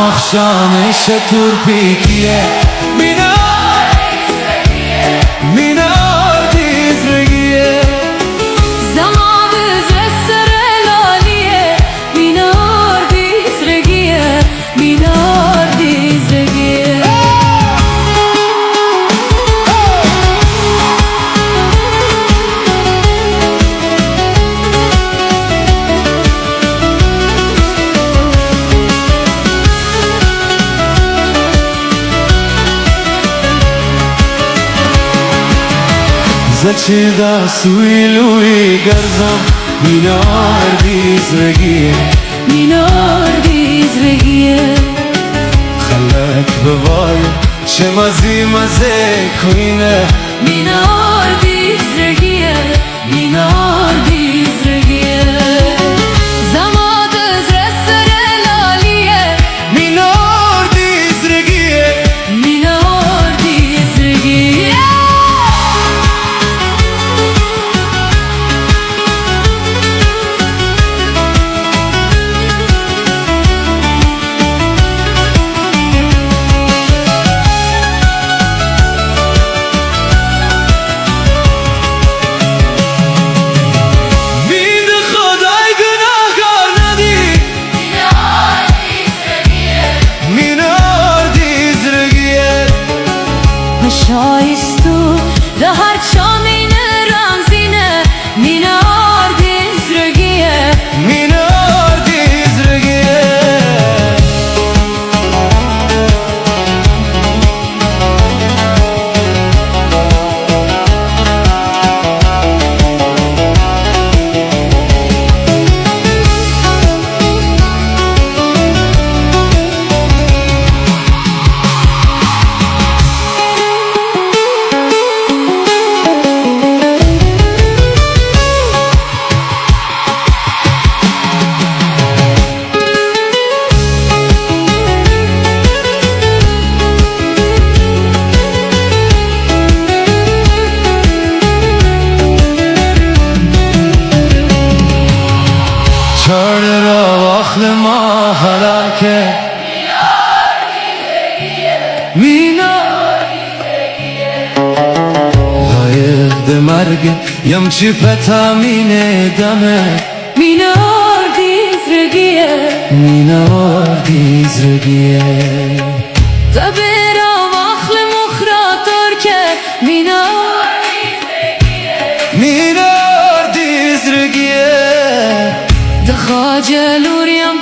آخشامش تورپیکیه مینار دیزرگیه زمان زسر لالیه مینار دیزرگیه مینار دیزرگیه زلچه سوی لوی گرزم مینار دیزرگیه مینار دیزرگیه خلک بوای چه مزی مزه کوینه مینار دیزرگیه مینار دیزرگیه زمان زسر لالیه مینار دیزرگیه مینار دیزرگیه شایستو ده هر چامین رمزینه مینار دیزرگیه مینار دیزرگیه چاره را واخل ما هلاکه مینار لایق ده مرگ یم چی پتامینه دمه مینار دیزرگیه مینار دیزرگیه تبیرا واخل مخراتور که مینار مینار دیزرگیه ده خاجلوریم